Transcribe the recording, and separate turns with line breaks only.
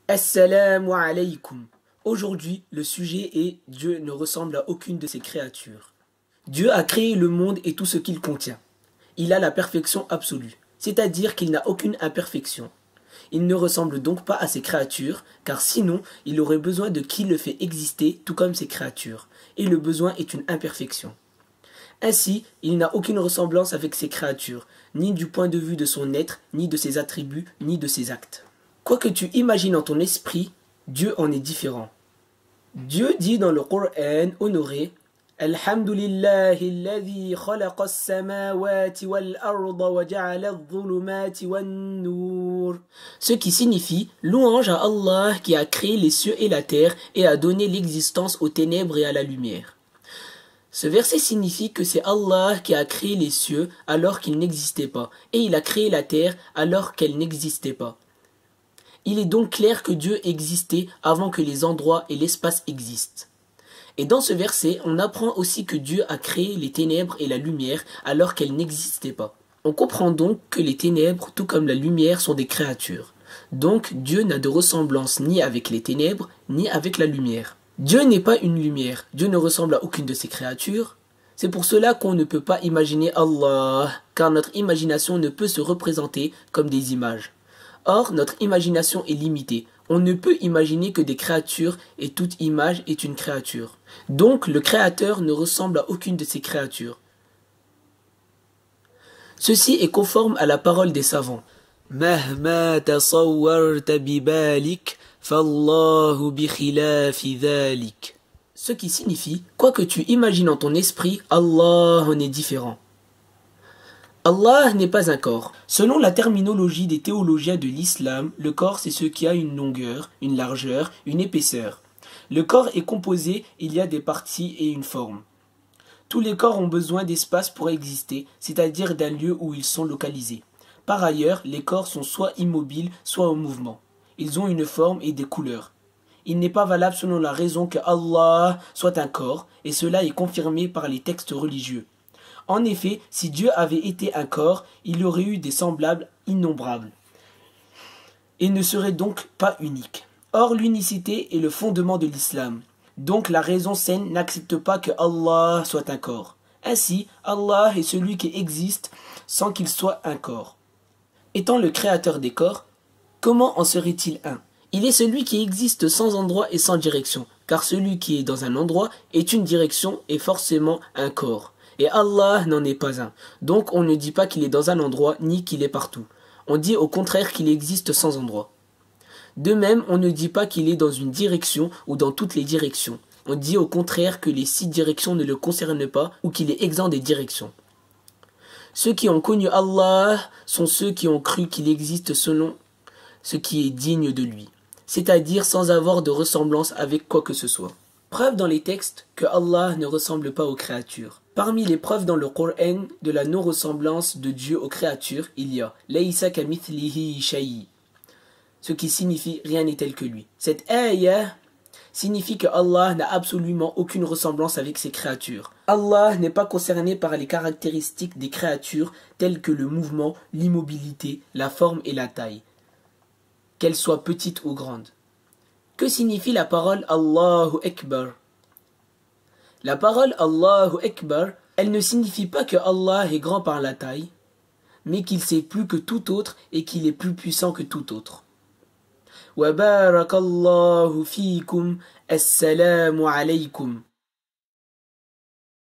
Assalamu alaykum. Aujourd'hui, le sujet est Dieu ne ressemble à aucune de ses créatures. Dieu a créé le monde et tout ce qu'il contient. Il a la perfection absolue, c'est-à-dire qu'il n'a aucune imperfection. Il ne ressemble donc pas à ses créatures, car sinon il aurait besoin de qui le fait exister tout comme ses créatures, et le besoin est une imperfection. Ainsi, il n'a aucune ressemblance avec ses créatures, ni du point de vue de son être, ni de ses attributs, ni de ses actes. Quoi que tu imagines en ton esprit, Dieu en est différent. Dieu dit dans le Coran honoré Alhamdulillahi alladhi khalaqa as-samawati wal-arda wa ja'ala adh-dhulumati wan-nur. Ce qui signifie louange à Allah qui a créé les cieux et la terre et a donné l'existence aux ténèbres et à la lumière. Ce verset signifie que c'est Allah qui a créé les cieux alors qu'ils n'existaient pas, et il a créé la terre alors qu'elle n'existait pas. Il est donc clair que Dieu existait avant que les endroits et l'espace existent. Et dans ce verset, on apprend aussi que Dieu a créé les ténèbres et la lumière alors qu'elles n'existaient pas. On comprend donc que les ténèbres, tout comme la lumière, sont des créatures. Donc Dieu n'a de ressemblance ni avec les ténèbres, ni avec la lumière. Dieu n'est pas une lumière, Dieu ne ressemble à aucune de ses créatures. C'est pour cela qu'on ne peut pas imaginer Allah, car notre imagination ne peut se représenter comme des images. Or, notre imagination est limitée. On ne peut imaginer que des créatures et toute image est une créature. Donc, le Créateur ne ressemble à aucune de ces créatures. Ceci est conforme à la parole des savants. مهما تصورت ببالك فالله بخلاف ذلك. Ce qui signifie, quoi que tu imagines en ton esprit, Allah en est différent. Allah n'est pas un corps. Selon la terminologie des théologiens de l'islam, le corps c'est ce qui a une longueur, une largeur, une épaisseur. Le corps est composé, il y a des parties et une forme. Tous les corps ont besoin d'espace pour exister, c'est-à-dire d'un lieu où ils sont localisés. Par ailleurs, les corps sont soit immobiles, soit en mouvement. Ils ont une forme et des couleurs. Il n'est pas valable selon la raison que Allah soit un corps, et cela est confirmé par les textes religieux. En effet, si Dieu avait été un corps, il aurait eu des semblables innombrables, et ne serait donc pas unique. Or, l'unicité est le fondement de l'islam. Donc la raison saine n'accepte pas que Allah soit un corps. Ainsi, Allah est celui qui existe sans qu'il soit un corps. Étant le créateur des corps, comment en serait-il un? Il est celui qui existe sans endroit et sans direction, car celui qui est dans un endroit est une direction et forcément un corps. Et Allah n'en est pas un. Donc on ne dit pas qu'il est dans un endroit ni qu'il est partout. On dit au contraire qu'il existe sans endroit. De même, on ne dit pas qu'il est dans une direction ou dans toutes les directions. On dit au contraire que les 6 directions ne le concernent pas ou qu'il est exempt des directions. Ceux qui ont connu Allah sont ceux qui ont cru qu'il existe selon ce qui est digne de lui, c'est-à-dire sans avoir de ressemblance avec quoi que ce soit. Preuve dans les textes que Allah ne ressemble pas aux créatures. Parmi les preuves dans le Coran de la non-ressemblance de Dieu aux créatures, il y a Laysa kamithlihi shay, ce qui signifie rien n'est tel que lui. Cette ayah signifie que Allah n'a absolument aucune ressemblance avec ses créatures. Allah n'est pas concerné par les caractéristiques des créatures telles que le mouvement, l'immobilité, la forme et la taille, qu'elles soient petites ou grandes. Que signifie la parole Allahu Akbar? La parole Allahu Akbar, elle ne signifie pas que Allah est grand par la taille, mais qu'il sait plus que tout autre et qu'il est plus puissant que tout autre. Wa barakallahu fikum, assalamu alaykum.